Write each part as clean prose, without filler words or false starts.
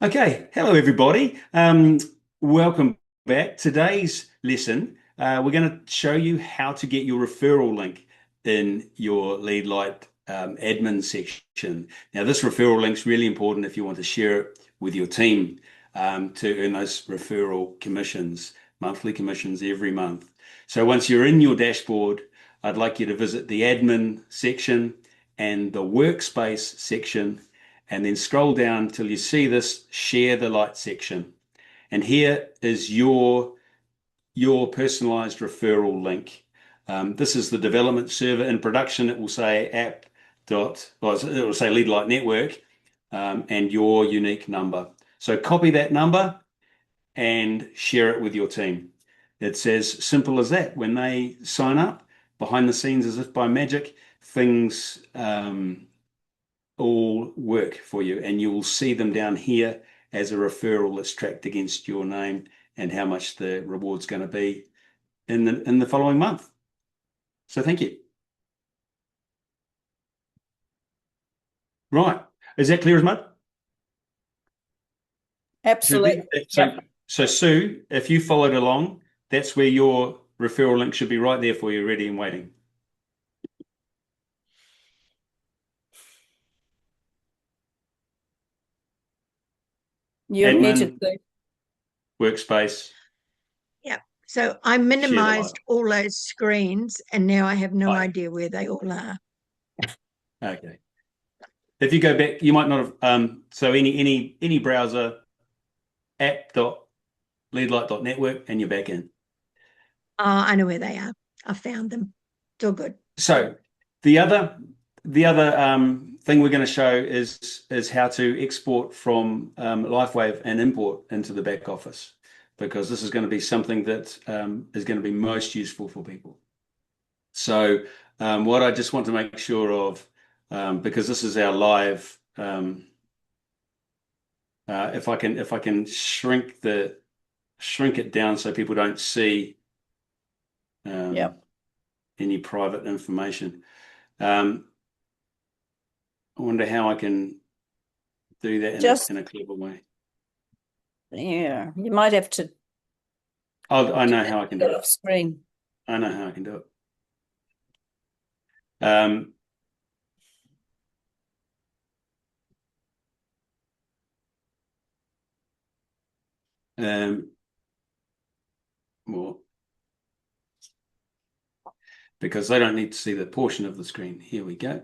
Okay, hello everybody. Welcome back. Today's lesson, we're going to show you how to get your referral link in your LeadLight admin section. Now, this referral link is really important if you want to share it with your team to earn those referral commissions, monthly commissions every month. So once you're in your dashboard, I'd like you to visit the admin section and the workspace section, and then scroll down till you see this share the light section. And here is your personalized referral link. This is the development server in production. It will say it will say LeadLight Network and your unique number. So copy that number and share it with your team. It's as simple as that. When they sign up, behind the scenes, as if by magic, things all work for you, and you will see them down here as a referral that's tracked against your name and how much the reward's going to be in the following month. So thank you. Right. Is that clear as mud? Absolutely. So Sue, if you followed along, that's where your referral link should be, right there for you, ready and waiting. You're Admin, muted, Sue. workspace. Yeah. So I minimized all those screens and now I have no idea where they all are. Okay. If you go back, you might not have, so any browser, app.leadlight.network, and you're back in. I know where they are. I found them. It's all good. So the other thing we're going to show is how to export from LifeWave and import into the back office, because this is going to be something that is going to be most useful for people. So what I just want to make sure of, because this is our live, if I can shrink it down so people don't see any private information. I wonder how I can do that in a clever way. Yeah, you might have to. I know how I can do it. Off screen. I know how I can do it. More, because they don't need to see the portion of the screen. Here we go.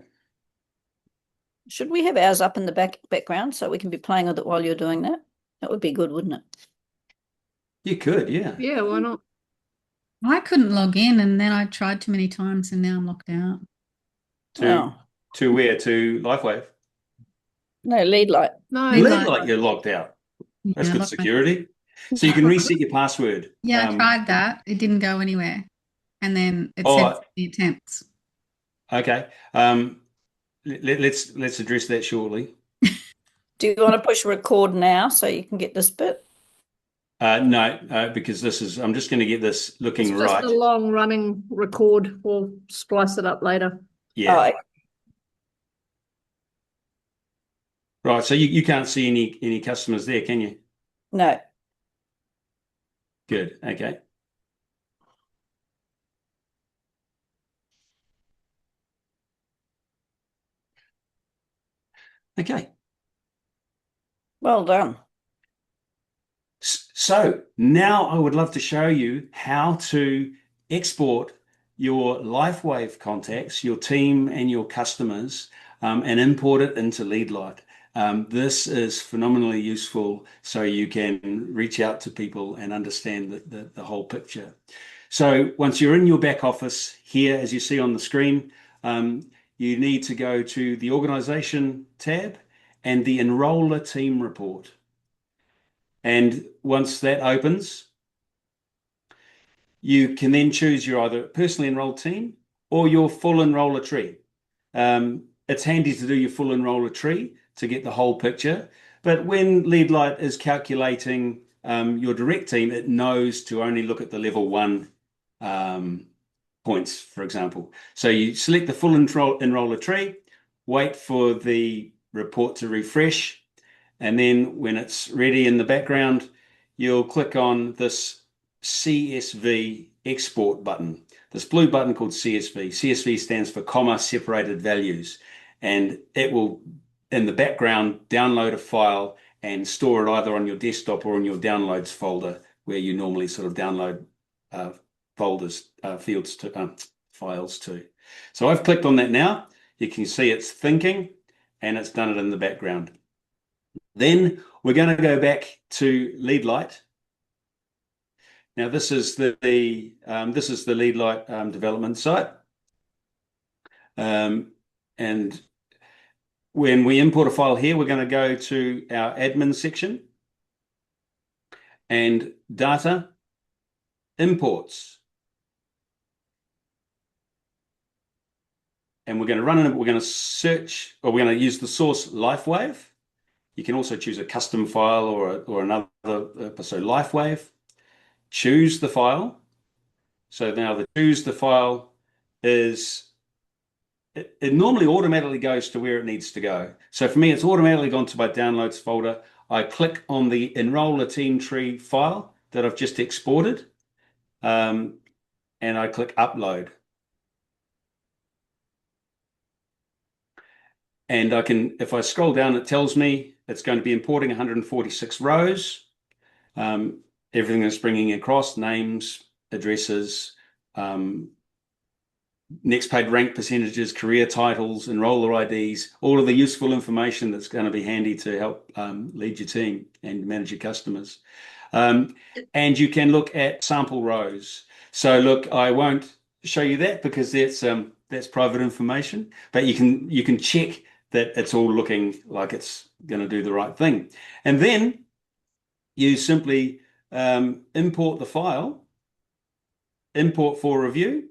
Should we have ours up in the background so we can be playing with it while you're doing that? That would be good, wouldn't it? You could, yeah. Yeah, why not? I couldn't log in, and then I tried too many times, and now I'm locked out. To where? To LifeWave? No, LeadLight. No, LeadLight, you're locked out. That's good security. So you can reset your password. Yeah, I tried that. It didn't go anywhere. And then it said the attempts. Okay. Let's address that shortly. Do you want to push record now so you can get this bit? No, because I'm just going to get this looking right. It's just a long running record. We'll splice it up later. Yeah. Right. So you can't see any customers there, can you? No. Good. Okay. Okay. Well done. So now I would love to show you how to export your LifeWave contacts, your team and your customers, and import it into LeadLight. This is phenomenally useful so you can reach out to people and understand the whole picture. So once you're in your back office here, as you see on the screen, you need to go to the organization tab and the enroller team report. And once that opens, you can then choose your either personally enrolled team or your full enroller tree. It's handy to do your full enroller tree to get the whole picture. But when LeadLight is calculating your direct team, it knows to only look at the level 1 points, for example. So you select the full enroller tree, wait for the report to refresh, And then when it's ready in the background, you'll click on this CSV export button, this blue button called CSV. CSV stands for comma separated values, and it will, in the background, download a file and store it either on your desktop or in your downloads folder, where you normally sort of download files to. So I've clicked on that now. You can see it's thinking, and it's done it in the background. Then we're going to go back to LeadLight. Now this is the LeadLight development site, and when we import a file here, we're going to go to our admin section and data imports. And we're going to run it. We're going to search, or we're going to use the source LifeWave. You can also choose a custom file or another. So LifeWave. Choose the file. So now the choose the file is, it normally automatically goes to where it needs to go. So for me, it's automatically gone to my downloads folder. I click on the enroll a team tree file that I've just exported, and I click upload. And I can, if I scroll down, it tells me it's going to be importing 146 rows. Everything that's bringing across, names, addresses, next paid rank percentages, career titles, enroller IDs, all of the useful information that's going to be handy to help lead your team and manage your customers. And you can look at sample rows. So look, I won't show you that because that's private information, but you can check that it's all looking like it's going to do the right thing. And then you simply import the file, import for review.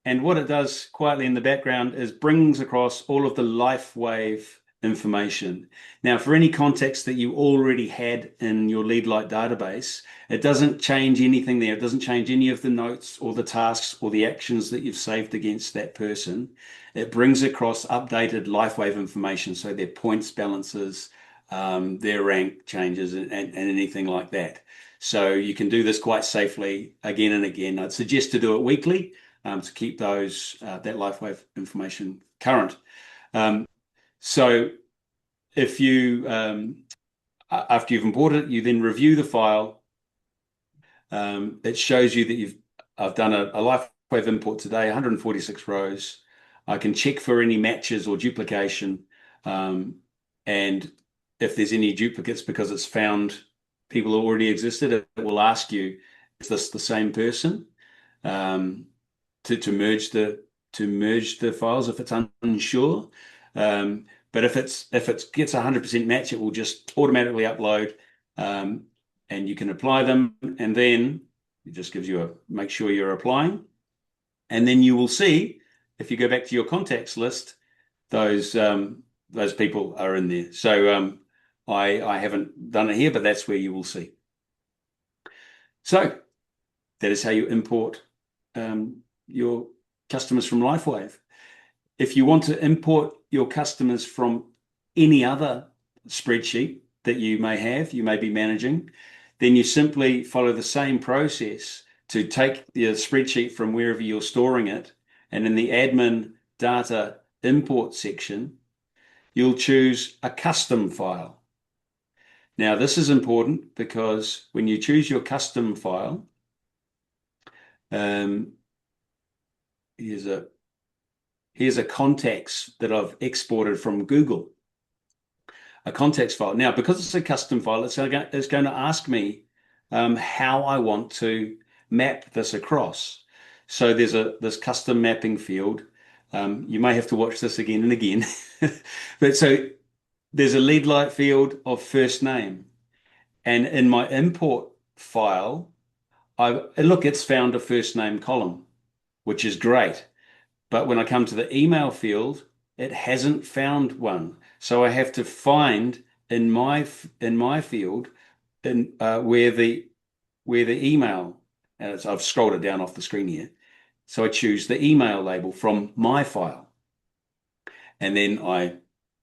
And what it does quietly in the background is brings across all of the LifeWave information. Now, for any context that you already had in your LeadLight database, it doesn't change anything there. It doesn't change any of the notes or the tasks or the actions that you've saved against that person. It brings across updated LifeWave information, so their points balances, their rank changes, and anything like that. So you can do this quite safely again and again. I'd suggest to do it weekly to keep those that LifeWave information current. So if you, after you've imported it, you then review the file. It shows you that I've done a LifeWave import today, 146 rows. I can check for any matches or duplication. And if there's any duplicates, because it's found people who already existed, it will ask you, is this the same person? To merge the files if it's unsure. But if it gets 100% match, it will just automatically upload, and you can apply them, and then it just gives you make sure you're applying, and then you will see if you go back to your contacts list, those people are in there. So I haven't done it here, but that's where you will see. So that is how you import your customers from LifeWave. If you want to import your customers from any other spreadsheet that you may be managing, then you simply follow the same process to take the spreadsheet from wherever you're storing it, and in the admin data import section, you'll choose a custom file. Now, this is important because when you choose your custom file, here's a contacts that I've exported from Google, a contacts file. Now, because it's a custom file, it's going to ask me how I want to map this across. So there's this custom mapping field. You may have to watch this again and again. But so there's a LeadLight field of first name. And in my import file, it's found a first name column, which is great. But when I come to the email field, it hasn't found one. So I have to find in my field where the email, and I've scrolled it down off the screen here. So I choose the email label from my file. and then I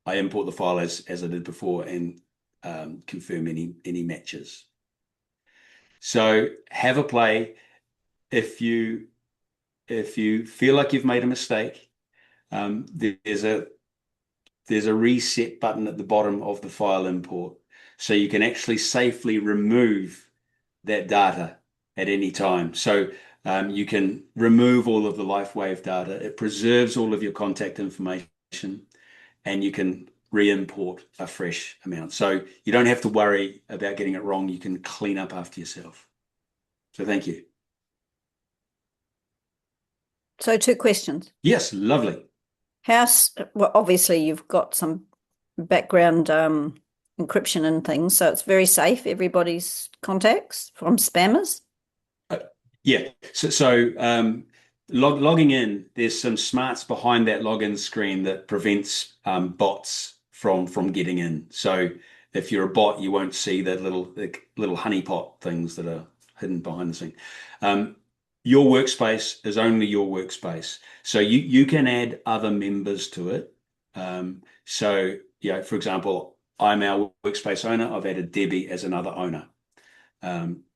import the file as I did before and confirm any matches. So have a play. If you feel like you've made a mistake, there's a reset button at the bottom of the file import, so you can actually safely remove that data at any time. So you can remove all of the LifeWave data. It preserves all of your contact information, and you can re-import a fresh amount. So you don't have to worry about getting it wrong. You can clean up after yourself. So thank you. So 2 questions. Yes, lovely. Well, obviously you've got some background encryption and things, so it's very safe, everybody's contacts from spammers. Yeah. So logging in, there's some smarts behind that login screen that prevents bots from getting in. So if you're a bot, you won't see that little honeypot things that are hidden behind the scene. Your workspace is only your workspace. So you can add other members to it. So, for example, I'm our workspace owner. I've added Debbie as another owner.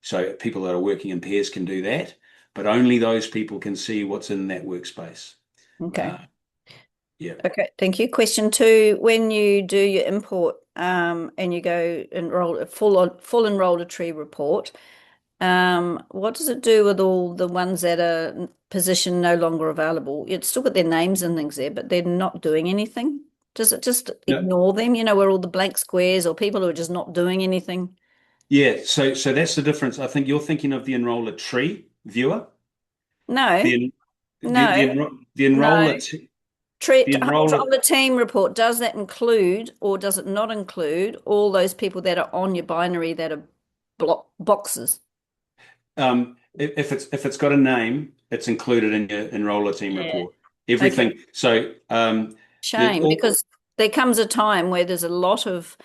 So people that are working in pairs can do that, but only those people can see what's in that workspace. Okay. Yeah. Okay, thank you. Question 2, when you do your import and you go enroll a full enroll a tree report, what does it do with all the ones that are positioned no longer available? It's still got their names and things there, but they're not doing anything. Does it just ignore them, where all the blank squares or people who are just not doing anything? Yeah, so that's the difference. I think you're thinking of the enroller tree viewer. No, The no, enroller on the team report, does that include or does it not include all those people that are on your binary that are boxes? If it's got a name, it's included in your enroller team report. Everything. Okay. So shame, because there comes a time where there's a lot of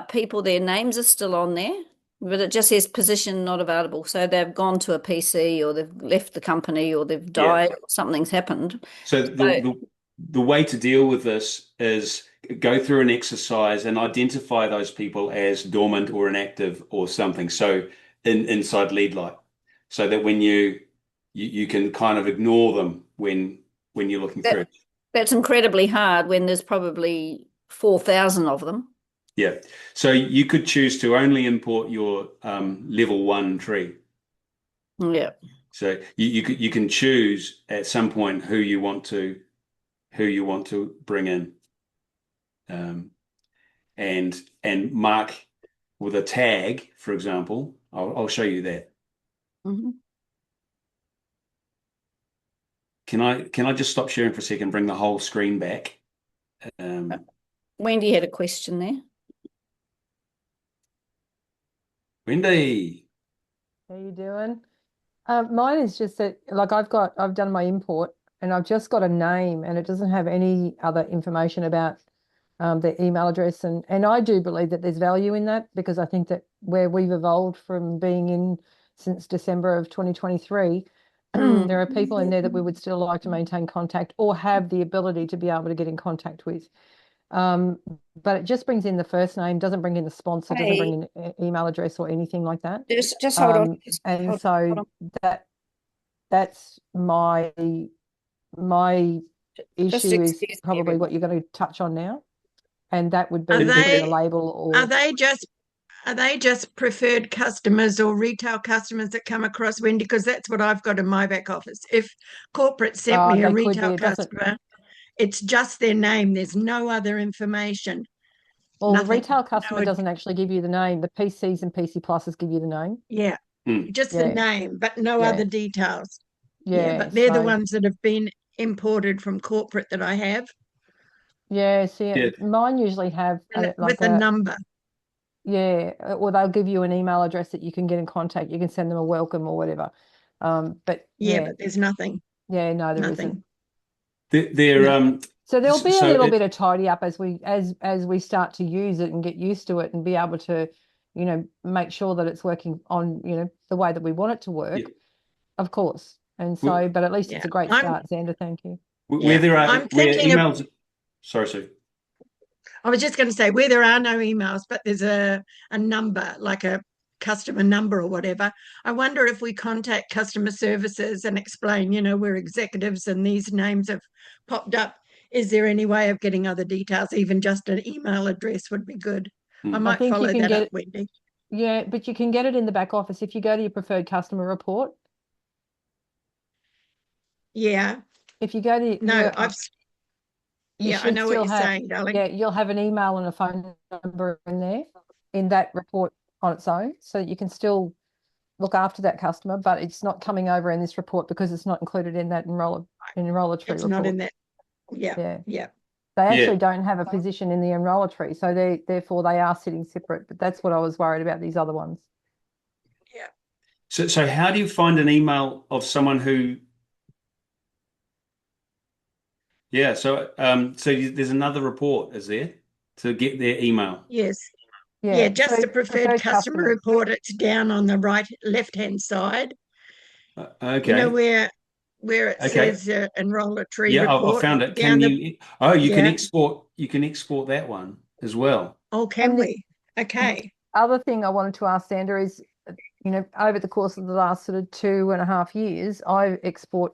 people, their names are still on there, but it just says position not available. So they've gone to a PC or they've left the company or they've died or something's happened. So the way to deal with this is go through an exercise and identify those people as dormant or inactive or something. So inside LeadLight, so that when you can kind of ignore them when you're looking through. That's incredibly hard when there's probably 4,000 of them. Yeah. So you could choose to only import your level 1 tree. Yeah. So you can choose at some point who you want to bring in, and mark with a tag, for example. I'll show you that. Mm-hmm. Can I just stop sharing for a second, bring the whole screen back? Wendy had a question there. Wendy. How you doing? Mine is just that, like, I've done my import and I've just got a name and it doesn't have any other information about their email address. And I do believe that there's value in that, because I think that where we've evolved from being in since December of 2023, there are people in there that we would still like to maintain contact or have the ability to be able to get in contact with. But it just brings in the first name, doesn't bring in the sponsor, doesn't bring in an email address or anything like that. Just hold on. And so that's my issue is probably what you're going to touch on now, and that would be putting a label. Or are they just preferred customers or retail customers that come across, Wendy? Because that's what I've got in my back office. If corporate sent me a retail customer, it's just their name. There's no other information. Well, the retail customer doesn't actually give you the name. The PCs and PC Pluses give you the name. Yeah, just the name, but no other details. Yeah, but they're the ones that have been imported from corporate that I have. Yeah, see, mine usually have with a number. Yeah, or they'll give you an email address that you can get in contact. You can send them a welcome or whatever. But but there's nothing. Yeah, no, there isn't. So there'll be a little bit of tidy up as we start to use it and get used to it and be able to, make sure that it's working on, the way that we want it to work, of course. And so, but at least it's a great start, Zanda. Thank you. Where there are I'm thinking emails. Sorry, Sue. I was just going to say, where there are no emails, but there's a number, like a customer number or whatever, I wonder if we contact customer services and explain, we're executives and these names have popped up. Is there any way of getting other details? Even just an email address would be good. I Mm. might think you follow can that get up, it. Wendy. Yeah, but you can get it in the back office if you go to your preferred customer report. Yeah. If you go to No, you I should know what still you're have, saying, darling. yeah, you'll have an email and a phone number in there in that report on its own, so that you can still look after that customer, but it's not coming over in this report because it's not included in that enroller tree It's report. not in that. Yeah. Yeah. Yeah. They Yeah. actually don't have a position in the enroller tree, so therefore they are sitting separate. But that's what I was worried about these other ones. Yeah. So how do you find an email of someone who? Yeah. So there's another report, is there, to get their email? Yes. Yeah, Yeah. just So the preferred preferred customer customers. report. It's down on the left-hand side. Okay. Where it Okay. says enroll a tree Yeah, I report found it. down Can the you? Oh, you can yeah. export that one as well. Oh, can And the we? Okay. other thing I wanted to ask Zanda is, over the course of the last sort of 2.5 years, I export,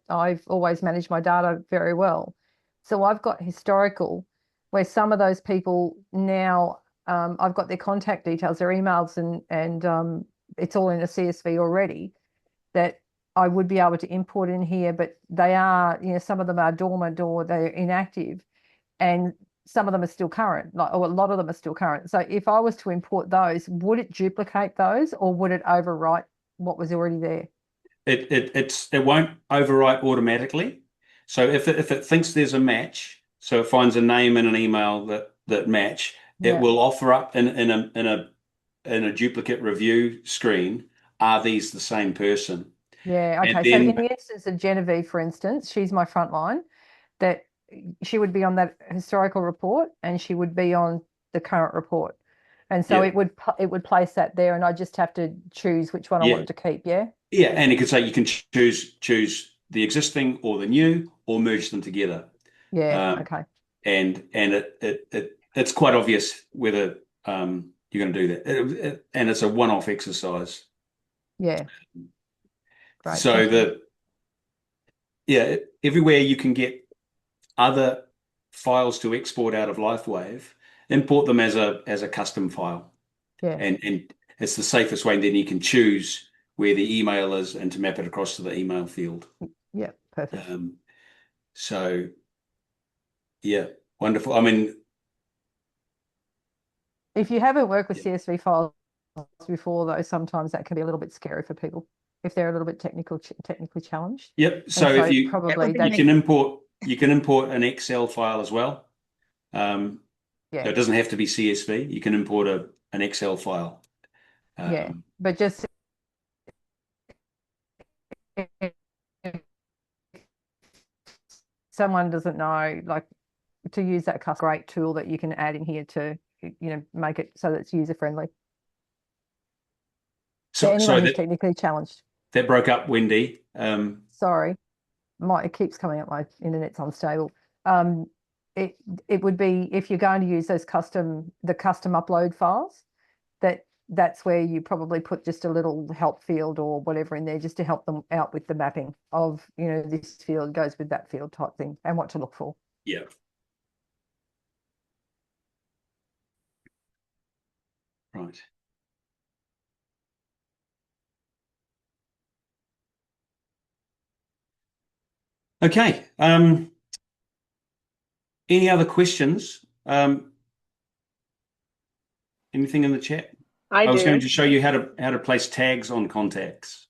I've always managed my data very well. So I've got historical where some of those people now, I've got their contact details, their emails, and it's all in a CSV already that I would be able to import in here, but they are, some of them are dormant or they're inactive. And some of them are still current, or a lot of them are still current. So if I was to import those, would it duplicate those or would it overwrite what was already there? It won't overwrite automatically. So if it thinks there's a match, so it finds a name and an email that match, it Yeah. will offer up in a duplicate review screen, are these the same person? Yeah. And Okay. So in then the instance of Genevieve, for instance, she's my frontline, that she would be on that historical report and she would be on the current report. And so yeah, it would place that there, and I just have to choose which one I yeah, wanted to keep. Yeah. yeah, and it could say you can choose the existing or the new or merge them together. Yeah. Um, Okay. and it's quite obvious whether you're going to do that. And it's a one-off exercise. Yeah. Great. So Thank you. everywhere you can get other files to export out of LifeWave, import them as a custom file. Yeah. And it's the safest way. And then you can choose where the email is and to map it across to the email field. Yeah. Perfect. So yeah, wonderful. I mean, if you haven't worked with CSV files before, though, sometimes that can be a little bit scary for people if they're a little bit technically challenged. yep. So And so if you probably you can import an Excel file as well. So it doesn't have to be CSV. You can import an Excel file. Yeah, but just if someone doesn't know, like, to use that great tool that you can add in here to, make it so that it's user friendly. So anyone who's technically challenged. That broke up, Wendy. Sorry, it keeps coming up. My internet's unstable. It would be, if you're going to use those custom upload files, that's where you probably put just a little help field or whatever in there just to help them out with the mapping of, this field goes with that field type thing and what to look for. Yeah. Right. Okay. Any other questions? Anything in the chat? I was going to show you how to place tags on contacts.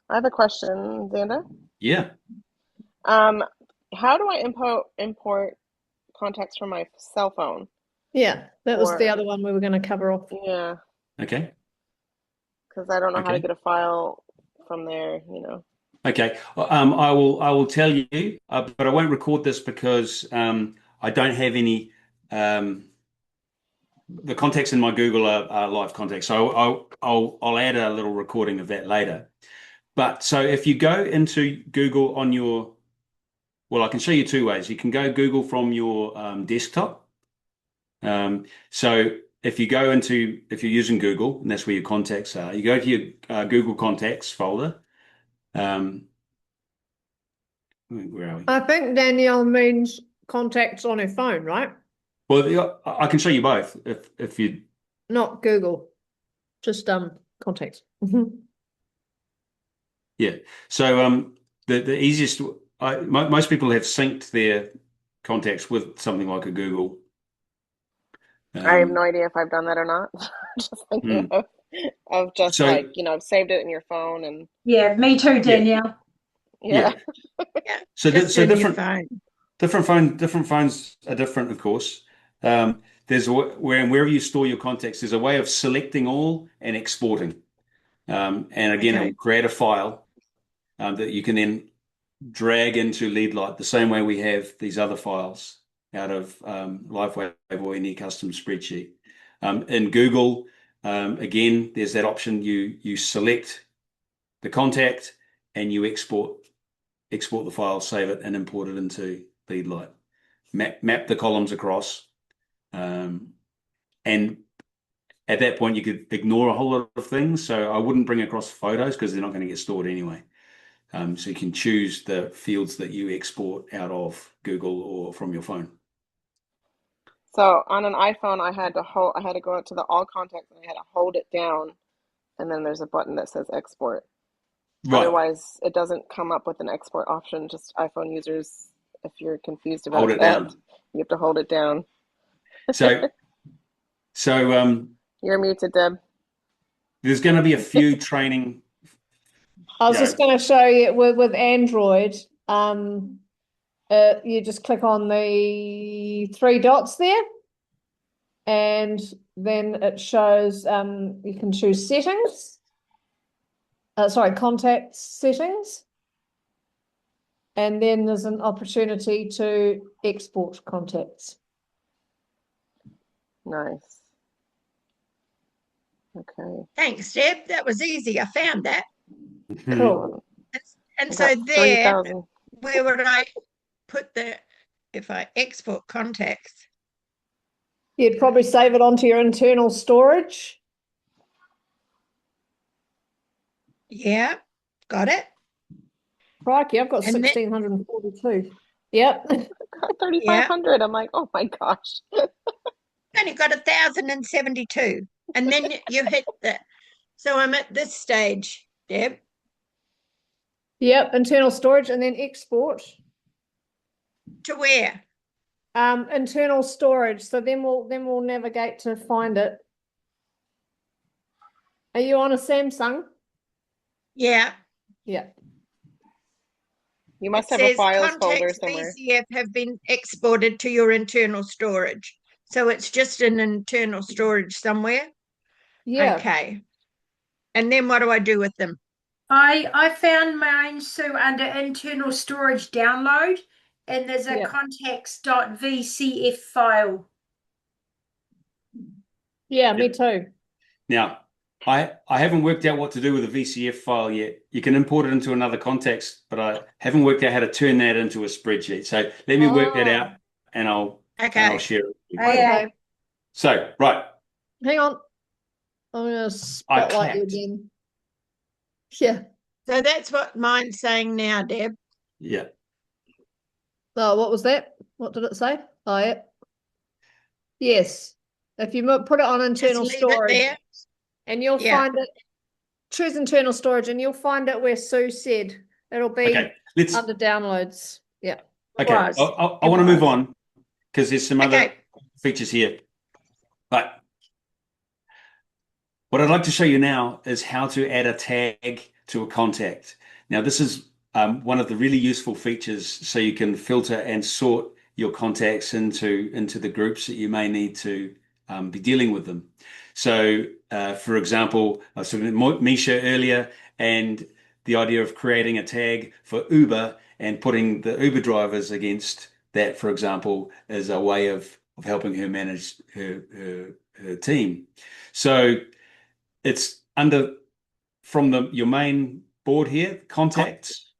I have a question, Zanda. Yeah. How do I import contacts from my cell phone? Yeah, that was the other one we were going to cover off. Yeah. Okay. Because I don't know how to get a file from there, Okay. I will tell you, but I won't record this because I don't have any. The contacts in my Google are live contacts, so I'll add a little recording of that later. But so if you go into Google on your well, I can show you two ways. You can go Google from your desktop. So if you're using Google, and that's where your contacts are, you go to your Google Contacts folder. Where are we? I think Danielle means contacts on her phone, right? Well, I can show you both if you. Not Google, just contacts. Yeah. So the easiest, most people have synced their contacts with something like a Google. I have no idea if I've done that or not. Just thinking of just So, like, I've saved it in your phone and Yeah, me too, Danielle. yeah. So Just in your phone. different phones are different, of course. There's wherever you store your contacts, there's a way of selecting all and exporting. And again, it will create a file that you can then drag into LeadLight the same way we have these other files out of LiveWave or any custom spreadsheet. In Google, again, there's that option. You select the contact and you export the file, save it, and import it into LeadLight. Map the columns across, and at that point you could ignore a whole lot of things. So I wouldn't bring across photos because they're not going to get stored anyway. So you can choose the fields that you export out of Google or from your phone. So on an iPhone, I had to go out to the all contacts and I had to hold it down, and then there's a button that says export. Right. Otherwise, it doesn't come up with an export option. Just iPhone users, if you're confused about Hold it that, down. you have to hold it down. So You're muted, Deb. there's going to be a few training. I was just going to show you with Android. You just click on the three dots there, and then it shows you can choose settings. Contact settings. And then there's an opportunity to export contacts. Nice. Okay. Thanks, Deb. That was easy. I found that. Cool. And so there, where would I put if I export contacts? You'd probably save it onto your internal storage. Yeah, got it. Crikey, I've got 1,642. Yep. 3,500. I'm like, oh my gosh. Only got 1,072. And then you hit so I'm at this stage, Deb. Yep, internal storage and then export. To where? Internal storage. So then we'll navigate to find it. Are you on a Samsung? Yeah. Yeah. You must have a files folder somewhere. VCF have been exported to your internal storage. So it's just an internal storage somewhere? Yeah. Okay. And then what do I do with them? I found mine, Sue, under internal storage download, and there's a contacts.vcf file. Yeah, me too. Now, I haven't worked out what to do with a VCF file yet. You can import it into another context, but I haven't worked out how to turn that into a spreadsheet. So let me work that out, and I'll share it. Okay. So, right. Hang on. I'm going to spotlight you again. Yeah. So that's what mine's saying now, Deb. Yeah. Oh, what was that? What did it say? Oh, yeah. Yes. If you put it on internal storage, and you'll find it, choose internal storage, and you'll find it where Sue said. It'll be under downloads. Yeah. Okay. I want to move on because there's some other features here. But what I'd like to show you now is how to add a tag to a contact. Now, this is one of the really useful features so you can filter and sort your contacts into the groups that you may need to be dealing with them. So, for example, I was talking to Misha earlier, and the idea of creating a tag for Uber and putting the Uber drivers against that, for example, is a way of helping her manage her team. So it's from your main board here, contacts.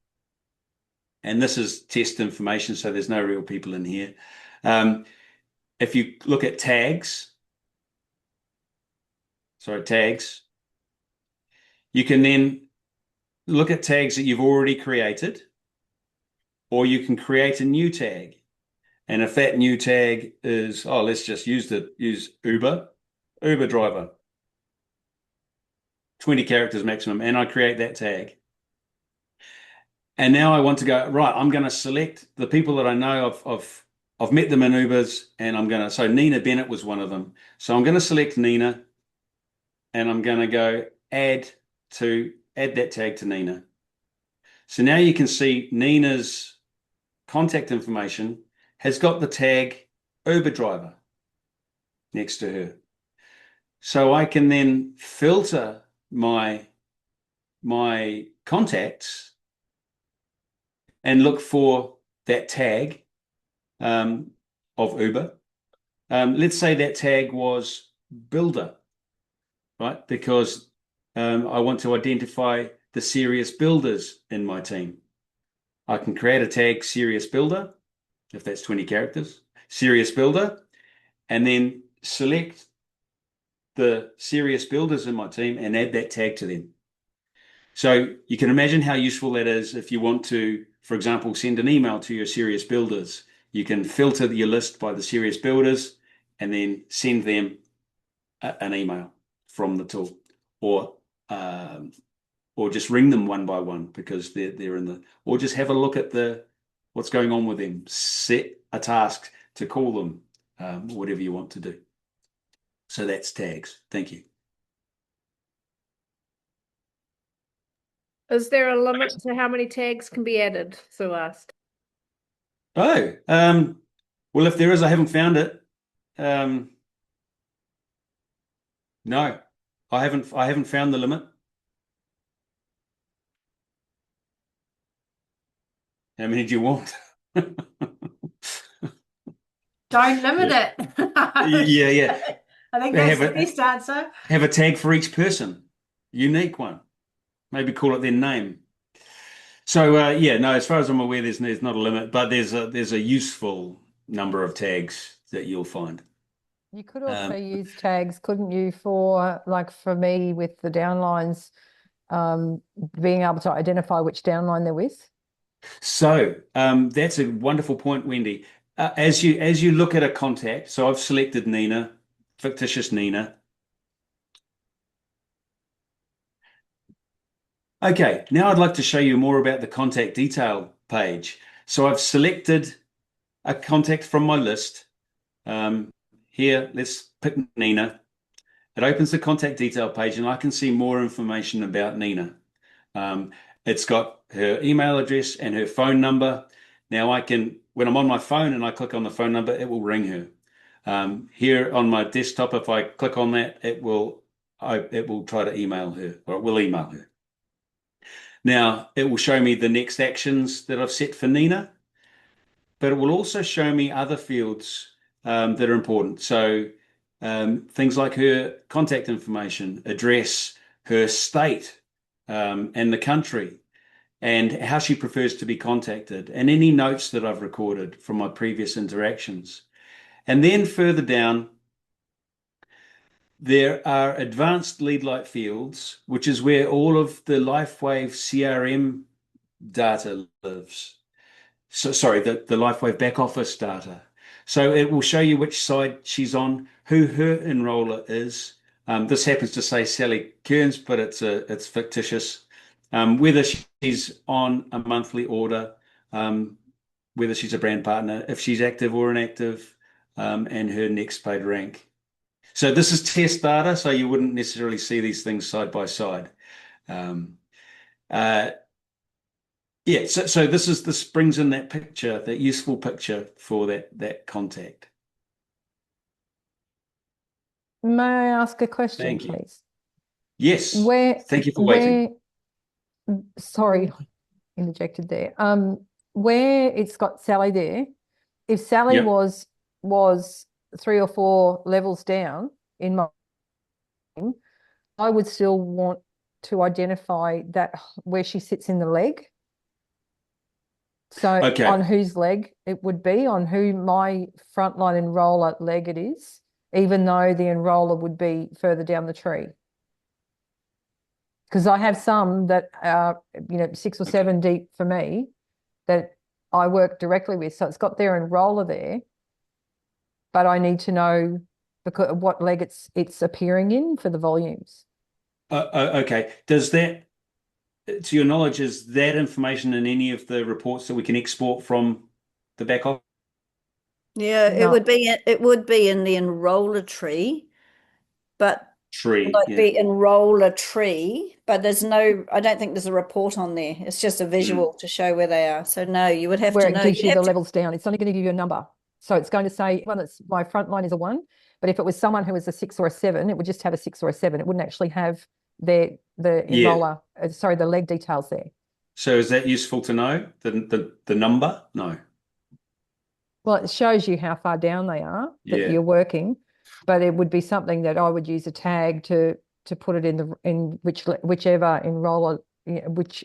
and this is test information, so there's no real people in here. If you look at tags, you can then look at tags that you've already created, or you can create a new tag. And if that new tag is, let's just use Uber driver, 20 characters maximum, and I create that tag. And now I want to go, right, I'm going to select the people that I know I've met them in Ubers, and so Nina Bennett was one of them. So I'm going to select Nina, and I'm going to go add that tag to Nina. So now you can see Nina's contact information has got the tag Uber driver next to her. So I can then filter my contacts and look for that tag of Uber. Let's say that tag was builder, right? Because I want to identify the serious builders in my team. I can create a tag serious builder, if that's 20 characters, serious builder, and then select the serious builders in my team and add that tag to them. So you can imagine how useful that is if you want to, for example, send an email to your serious builders. You can filter your list by the serious builders and then send them an email from the tool, or just ring them one by one because they're in the, or just have a look at what's going on with them. Set a task to call them, whatever you want to do. So that's tags. Thank you. Is there a limit to how many tags can be added? Sue asked. Oh, well, if there is, I haven't found it. No, I haven't found the limit. How many do you want? Don't limit it. Yeah. I think that's the best answer. Have a tag for each person, unique one. Maybe call it their name. So no, as far as I'm aware, there's not a limit, but there's a useful number of tags that you'll find. You could also use tags, couldn't you, for me with the downlines, being able to identify which downline they're with? So that's a wonderful point, Wendy. As you look at a contact, so I've selected Nina, fictitious Nina. Okay, now I'd like to show you more about the contact detail page. So I've selected a contact from my list. Here, let's pick Nina. It opens the contact detail page and I can see more information about Nina. It's got her email address and her phone number. Now when I'm on my phone and I click on the phone number, it will ring her. Here on my desktop, if I click on that, it will try to email her, or it will email her. Now, it will show me the next actions that I've set for Nina, but it will also show me other fields that are important. So things like her contact information, address, her state, and the country, and how she prefers to be contacted, and any notes that I've recorded from my previous interactions. And then further down, there are advanced LeadLight fields, which is where all of the LifeWave CRM data lives. So sorry, the LifeWave back office data. So it will show you which side she's on, who her enroller is. This happens to say Sally Kearns, but it's fictitious. Whether she's on a monthly order, whether she's a brand partner, if she's active or inactive, and her next paid rank. So this is test data, so you wouldn't necessarily see these things side by side. Yeah, so this brings in that picture, that useful picture for that contact. May I ask a question, Thank you. please? Yes. Thank you for waiting. Sorry, interjected there. Where it's got Sally there, if Sally was 3 or 4 levels down in my team, I would still want to identify that where she sits in the leg. So Okay. on whose leg it would be, on who my frontline enroller leg it is, even though the enroller would be further down the tree. Because I have some that are, 6 or 7 deep for me that I work directly with. So it's got their enroller there, but I need to know what leg it's appearing in for the volumes. Okay. Does that, to your knowledge, is that information in any of the reports that we can export from the back office? Yeah, No. it would be in the enroller tree, but be enroller tree, but I don't think there's a report on there. It's just a visual to show where they are. So no, you would have where to know. It gives you the levels down. It's only going to give you a number. So it's going to say, well, my front line is a 1, but if it was someone who was a 6 or a 7, it would just have a 6 or a 7. It wouldn't actually have the enroller, the leg details there. So is that useful to know, the number? No. Well, it shows you how far down they are that you're working, but it would be something that I would use a tag to put it in whichever enroller,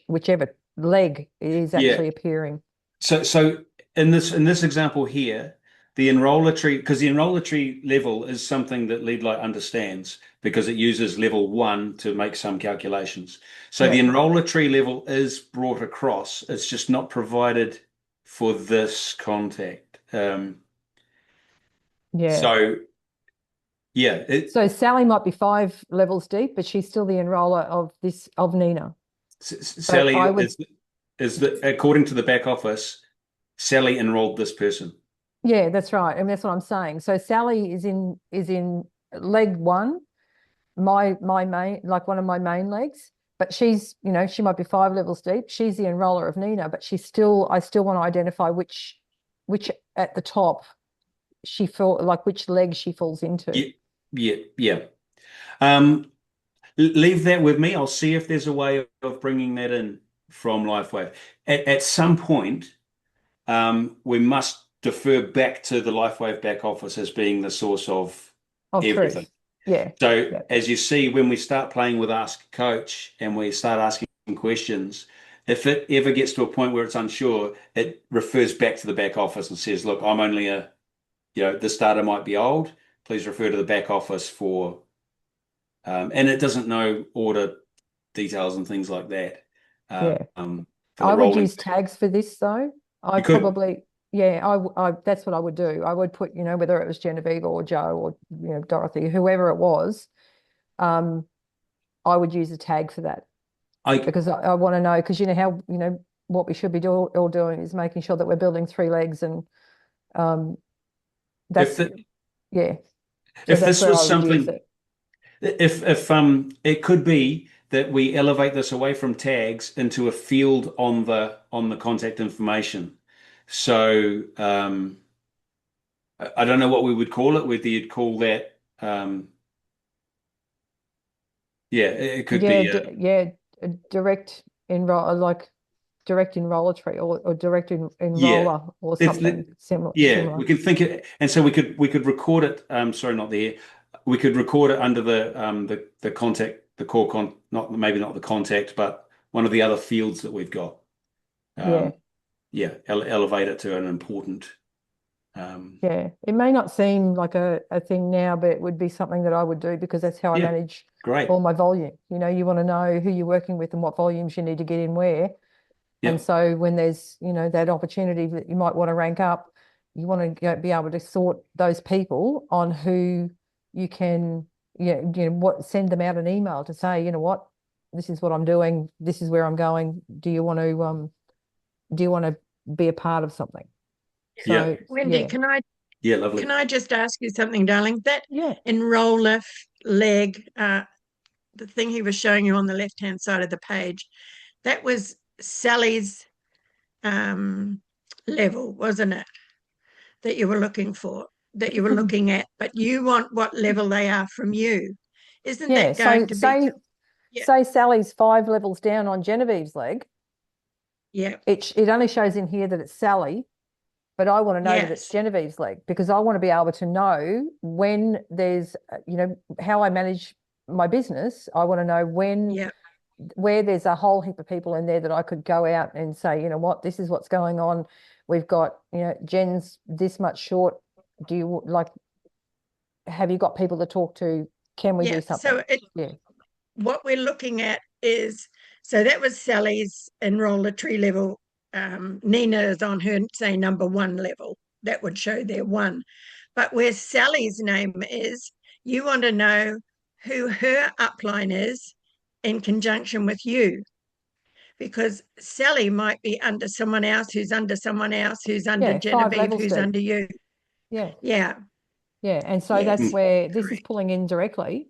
whichever leg is actually appearing. So in this example here, the enroller tree, because the enroller tree level is something that LeadLight understands because it uses level 1 to make some calculations. So the enroller tree level is brought across. It's just not provided for this contact. So Sally might be 5 levels deep, but she's still the enroller of Nina. Sally is according to the back office, Sally enrolled this person. Yeah, that's right. And that's what I'm saying. So Sally is in leg 1, my main, like one of my main legs, but she's, she might be 5 levels deep. She's the enroller of Nina, but I still want to identify which at the top which leg she falls into. Yeah. Leave that with me. I'll see if there's a way of bringing that in from LifeWave. At some point, we must defer back to the LifeWave back office as being the source of everything. Truth. Yeah. So as you see, when we start playing with Ask Coach and we start asking questions, if it ever gets to a point where it's unsure, it refers back to the back office and says, look, I'm only this data might be old. Please refer to the back office for, and it doesn't know order details and things like that. I would use tags for this though. I that's what I would do. I would put, whether it was Genevieve or Joe or, Dorothy, whoever it was, I would use a tag for that. Because I want to know, because how, what we should be all doing is making sure that we're building 3 legs and that's, if that's this was something, if it could be that we elevate this away from tags into a field on the contact information. So I don't know what we would call it, whether you'd call that it could be a direct enroller tree or direct enroller or something similar. We could think it, and so we could record it. Sorry, not there. We could record it under the contact, the core maybe not the contact, but one of the other fields that we've got. Elevate it to an important. It may not seem like a thing now, but it would be something that I would do because that's how I manage all my volume. You want to know who you're working with and what volumes you need to get in where. And so when there's, that opportunity that you might want to rank up, you want to be able to sort those people on who you can, send them out an email to say, what, this is what I'm doing, this is where I'm going. Do you want to be a part of something? So, Wendy, can I lovely. Can I just ask you something, darling? That enroller leg, the thing he was showing you on the left-hand side of the page, that was Sally's level, wasn't it? That you were looking for, that you were looking at, but you want what level they are from you. Isn't that going to be? Say Sally's 5 levels down on Genevieve's leg. Yeah. It only shows in here that it's Sally, but I want to know that it's Genevieve's leg because I want to be able to know when there's, how I manage my business. I want to know when where there's a whole heap of people in there that I could go out and say, you know what, this is what's going on. We've got, you know, Jen's this much short. Do you like, have you got people to talk to? Can we do something? So what we're looking at is, so that was Sally's enroller tree level. Nina is on her, say, number 1 level. That would show their 1. But where Sally's name is, you want to know who her upline is in conjunction with you. Because Sally might be under someone else who's under someone else who's under Genevieve, who's under you. Yeah. Yeah. Yeah. And so that's where this is pulling in directly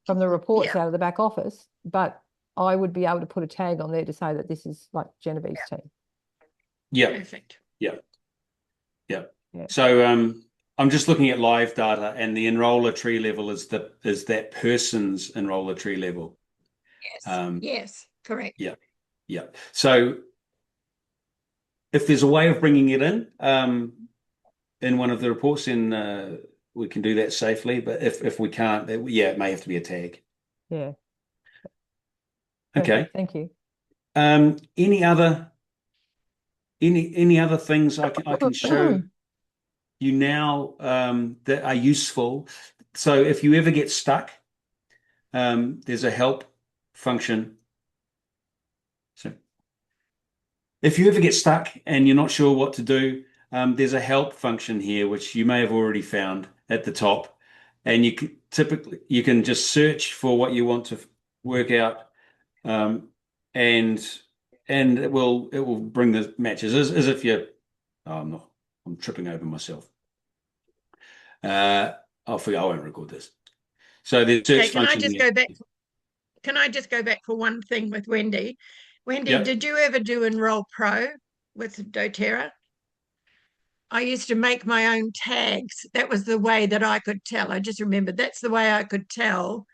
from the reports out of the back office, but I would be able to put a tag on there to say that this is like Genevieve's team. Yeah. Perfect. Yeah. So I'm just looking at live data, and the enroller tree level is that person's enroller tree level. Yes. Yes, correct. Yeah. So if there's a way of bringing it in one of the reports, then we can do that safely. But if we can't, it may have to be a tag. Yeah. Okay. Thank you. Any other things I can show you now that are useful? So if you ever get stuck, there's a help function. So if you ever get stuck and you're not sure what to do, there's a help function here, which you may have already found at the top. And you can just search for what you want to work out, and it will bring the matches as if you're. Oh, I'm tripping over myself. I'll forget. I won't record this. So the search function. Can I just go back for one thing with Wendy? Wendy, did you ever do Enroll Pro with doTERRA? I used to make my own tags. That was the way that I could tell. I just remembered that's the way I could tell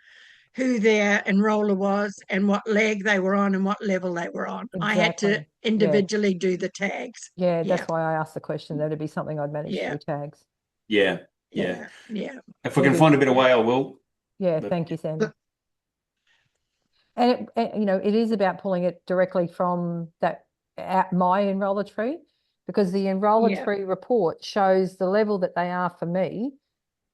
who their enroller was and what leg they were on and what level they were on. Exactly. I had to individually do the tags. Yeah, that's why I asked the question. That'd be something I'd manage through tags. Yeah. If we can find a better way, I will. Yeah, thank you, Zanda. And it is about pulling it directly from my enroller tree, because the enroller tree report shows the level that they are for me,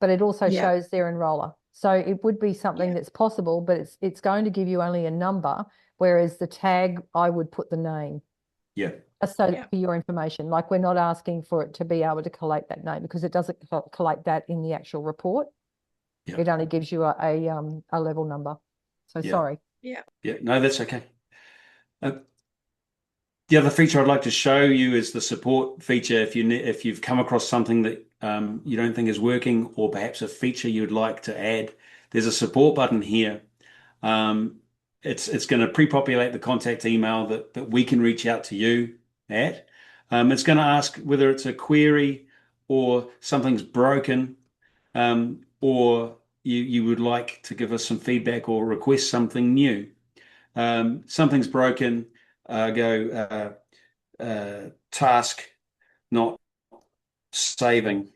but it also shows their enroller. So it would be something that's possible, but it's going to give you only a number, whereas the tag, I would put the name. Yeah. Just so for your information, like we're not asking for it to be able to collate that name, because it doesn't collate that in the actual report. Yeah. It only gives you a level number. So sorry. Yeah. No, that's okay. The other feature I'd like to show you is the support feature. If you've come across something that you don't think is working, or perhaps a feature you'd like to add, there's a support button here. It's going to pre-populate the contact email that we can reach out to you at. It's going to ask whether it's a query or something's broken, or you would like to give us some feedback or request something new. Something's broken, go task not saving,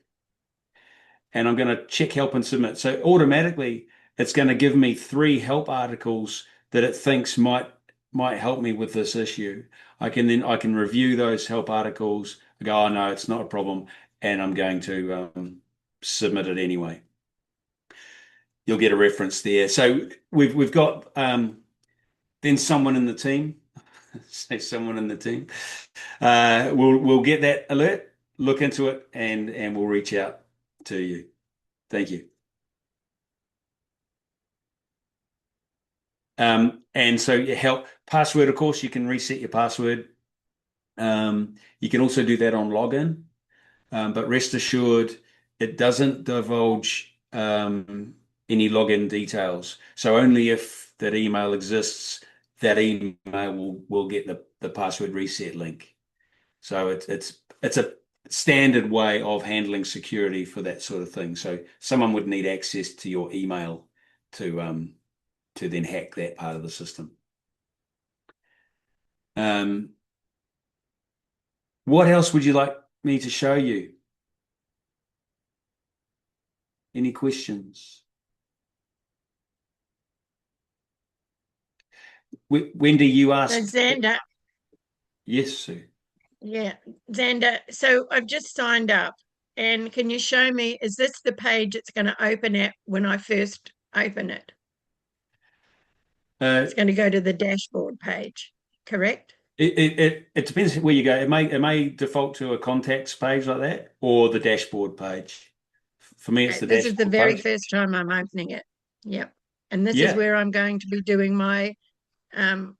and I'm going to check help and submit. So automatically it's going to give me 3 help articles that it thinks might help me with this issue. I can review those help articles, go, oh no, it's not a problem, and I'm going to submit it anyway. You'll get a reference there. So we've got then someone in the team, say someone in the team, we'll get that alert, look into it, and we'll reach out to you. Thank you. And so your help password, of course, you can reset your password. You can also do that on login, but rest assured it doesn't divulge any login details. So only if that email exists, that email will get the password reset link. So it's a standard way of handling security for that sort of thing. So someone would need access to your email to then hack that part of the system. What else would you like me to show you? Any questions? Wendy, you So asked. Zanda, Yes, Sue. yeah, Zanda. So I've just signed up, and can you show me? Is this the page it's going to open at when I first open it? It's going to go to the dashboard page, correct? It depends where you go. It may default to a contacts page like that or the dashboard page. For me, it's the This is the dashboard very page. first time I'm opening it. Yep. And this is Yeah. where I'm going to be doing my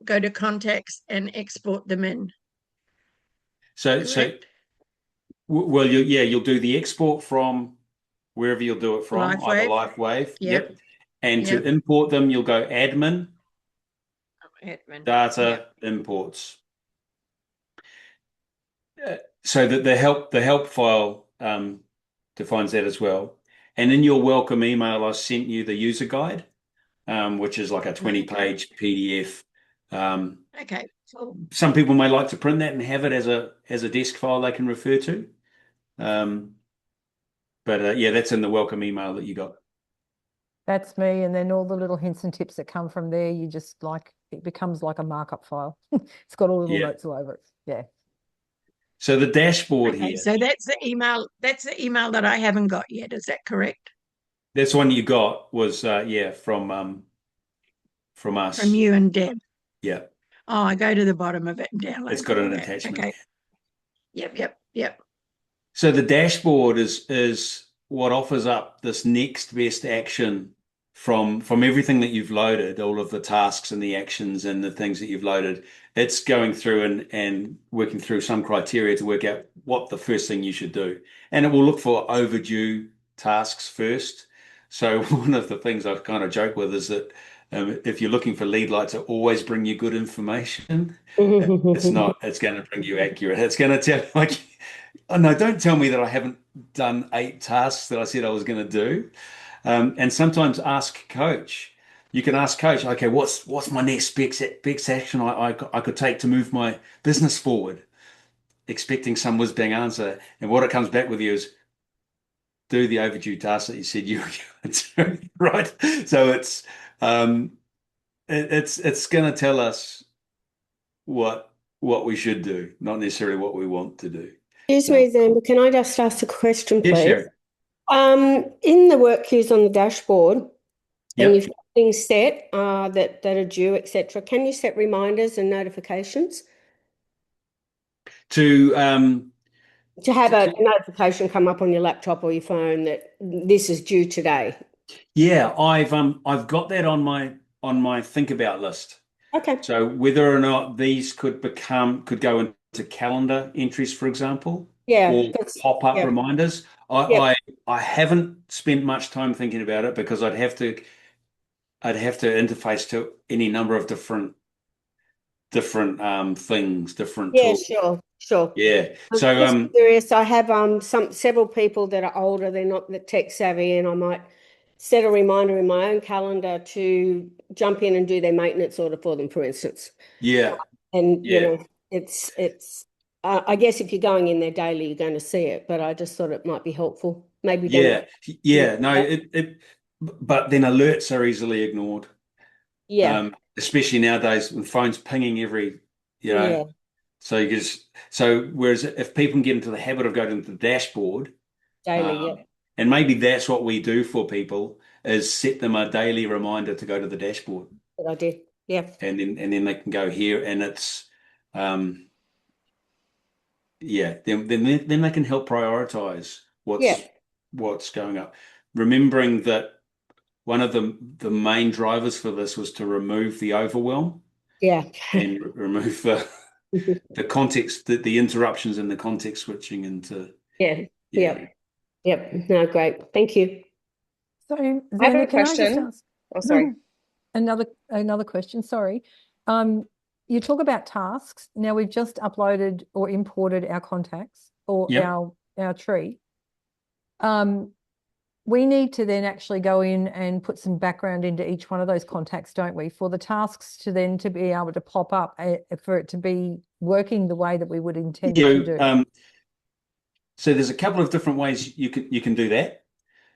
go to contacts and export them in. So Correct? well, you'll do the export from wherever you'll do it from, either LifeWave. LifeWave. Yep. And to Yep. import them, you'll go admin, Admin. data, Yep. imports. So that the help file defines that as well. And in your welcome email, I sent you the user guide, which is like a 20-page PDF. Okay. Cool. Some people may like to print that and have it as a desk file they can refer to. But yeah, that's in the welcome email that you got. That's me. And then all the little hints and tips that come from there, you just like, it becomes like a markup file. It's got all the little notes all over it. Yeah. So the dashboard Okay, here. so that's the email. That's the email that I haven't got yet. Is that correct? That's one you got was from us. From you and Deb. Yeah. Oh, I go to the bottom of it and download. It's got an attachment. Okay. Yep. So the dashboard is what offers up this next best action from everything that you've loaded, all of the tasks and the actions and the things that you've loaded. It's going through and working through some criteria to work out what the first thing you should do. And it will look for overdue tasks first. So one of the things I've kind of joked with is that if you're looking for LeadLight to always bring you good information, it's not. It's going to bring you accurate. It's going to tell like, oh no, don't tell me that I haven't done 8 tasks that I said I was going to do. And sometimes ask coach. You can ask coach, okay, what's my next big action I could take to move my business forward? Expecting some whiz bang answer, and what it comes back with you is do the overdue task that you said you were going to do, right? So it's going to tell us what we should do, not necessarily what we want to do. Excuse me, Zanda, can I just ask a question, please? Yeah, sure. In the work queues on the dashboard, Yep. and you've got things set that are due, etc., can you set reminders and notifications? To have a notification come up on your laptop or your phone that this is due today. Yeah, I've got that on my think about list. Okay. So whether or not these could go into calendar entries, for example, or pop-up reminders. I haven't spent much time thinking about it because I'd have to interface to any number of different things, different tools. Sure. Yeah. I'm So just curious. I have several people that are older, they're not that tech savvy, and I might set a reminder in my own calendar to jump in and do their maintenance order for them, for instance. Yeah. And you know, it's I guess if you're going in there daily, you're going to see it, but I just thought it might be helpful. Maybe but then alerts are easily ignored. Yeah. Especially nowadays with phones pinging every, So whereas if people can get into the habit of going to the dashboard daily, and maybe that's what we do for people is set them a daily reminder to go to the dashboard. Good idea. Yeah. And then they can go here and it's then they can help prioritize what's going up. Remembering that one of the main drivers for this was to remove the overwhelm. Yeah. And remove the context, the interruptions and the context switching into. Yep. No, great. Thank you. So I have a question. Oh, sorry. Another question. Sorry. You talk about tasks. Now we've just uploaded or imported our contacts or our tree. We need to then actually go in and put some background into each one of those contacts, don't we? For the tasks to be able to pop up, for it to be working the way that we would intend it to do. So there's a couple of different ways you can do that.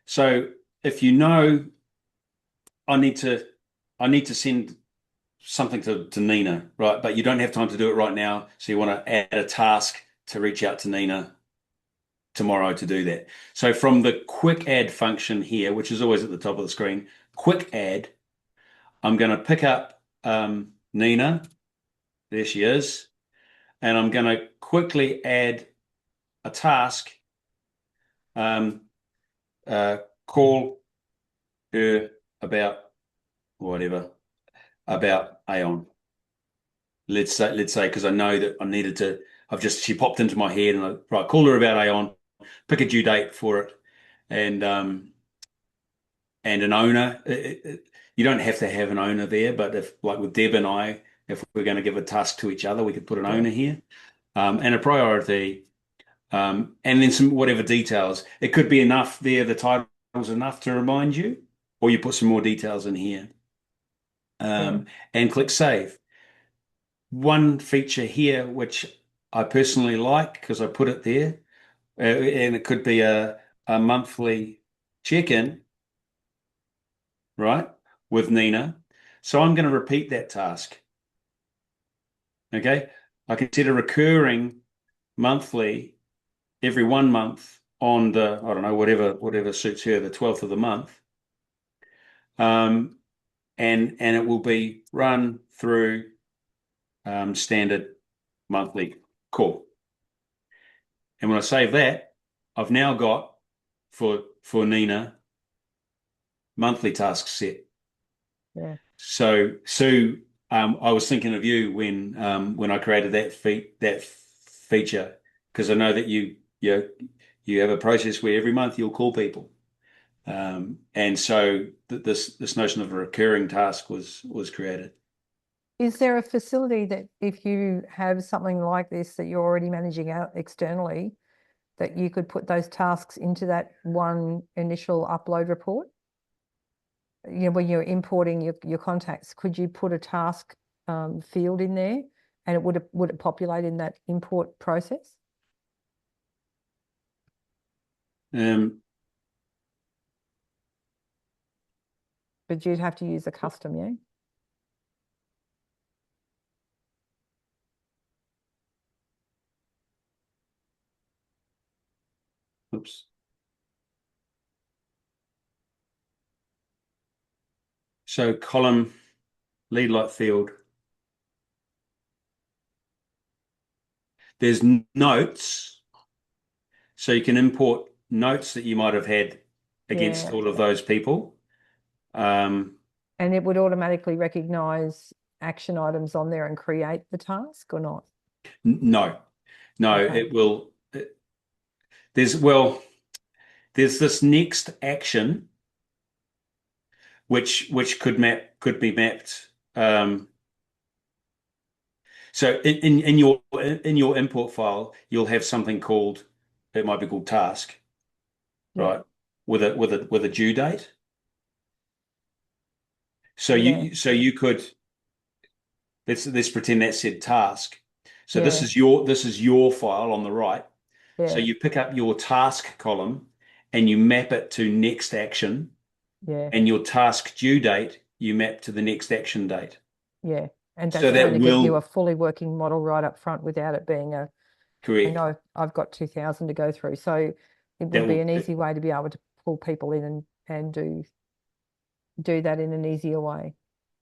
So if you know I need to send something to Nina, right? But you don't have time to do it right now. So you want to add a task to reach out to Nina tomorrow to do that. So from the quick add function here, which is always at the top of the screen, quick add, I'm going to pick up Nina. There she is. And I'm going to quickly add a task, call her about whatever, about Aon. Let's say, because I know that I needed to, she popped into my head and right, call her about Aon, pick a due date for it, and an owner. You don't have to have an owner there, but if, like with Deb and I, if we're going to give a task to each other, we could put an owner here, and a priority, and then some whatever details. It could be enough there, the title's enough to remind you, or you put some more details in here, and click save. One feature here, which I personally like because I put it there, and it could be a monthly check-in, right, with Nina. So I'm going to repeat that task. Okay, I can set a recurring monthly every 1 month on the, I don't know, whatever suits her, the 12th of the month. And it will be run through standard monthly call. And when I save that, I've now got for Nina monthly tasks set. Yeah. So Sue, I was thinking of you when I created that feature, because I know that you have a process where every month you'll call people, and so this notion of a recurring task was created. Is there a facility that if you have something like this that you're already managing out externally, that you could put those tasks into that one initial upload report? You know, when you're importing your contacts, could you put a task field in there, and would it populate in that import process? But you'd have to use a custom, yeah? Oops. So column LeadLight field. There's notes, so you can import notes that you might have had against all of those people. And it would automatically recognize action items on there and create the task, or not? No, okay. It will. There's this next action which could be mapped. So in your import file, you'll have something called, it might be called task, right? With a due date. So you could, let's pretend that said task. So this is your file on the right. So you pick up your task column and you map it to next action. And your task due date, you map to the next action date. Yeah. And that's going to give you a fully working model right up front without it being a, correct. I know I've got 2,000 to go through. So it would be an easy way to be able to pull people in and do that in an easier way.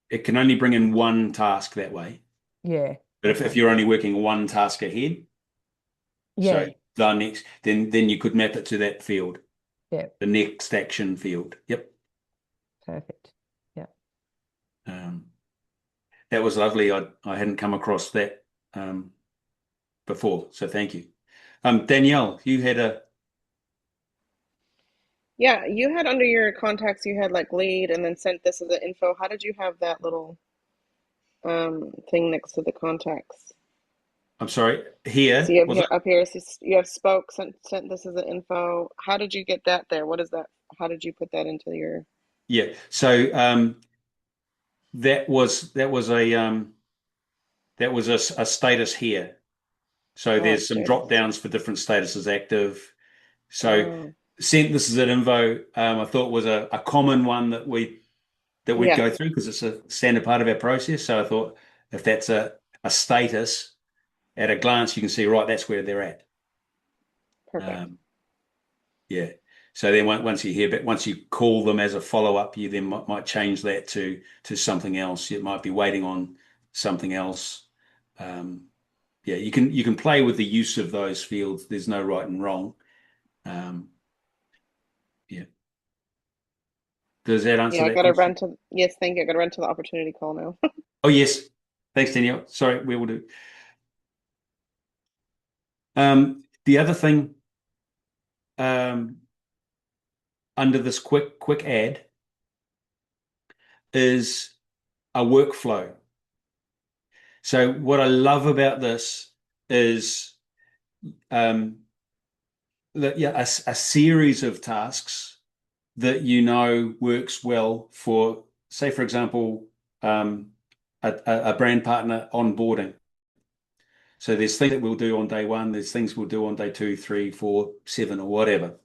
It can only bring in one task that way. Yeah. But if you're only working one task ahead, so the next, then you could map it to that field. Yeah. The next action field. Yep. Perfect. Yeah. That was lovely. I hadn't come across that before, so thank you. Danielle, you had a... Yeah, you had under your contacts, you had like lead and then sent this as an info. How did you have that little thing next to the contacts? I'm sorry, here? So you have up here, so you have spoke, sent this as an info. How did you get that there? What is that? How did you put that into your... Yeah, so that was a status here. So there's some drop downs for different statuses active. So sent this as an info, I thought was a common one that we that we'd go through because it's a standard part of our process. So I thought if that's a status at a glance, you can see, right, that's where they're at. Perfect. Yeah. So then once you hear, but once you call them as a follow-up, you then might change that to something else. It might be waiting on something else. Yeah, you can play with the use of those fields. There's no right and wrong. Yeah. Does that answer that question? Yes, thank you. I got to run to the opportunity call now. Oh, yes. Thanks, Danielle. Sorry, we will do. The other thing under this quick add is a workflow. So what I love about this is that a series of tasks that you know works well for, say, for example, a brand partner onboarding. So there's things that we'll do on day 1, there's things we'll do on day 2, 3, 4, 7, or whatever.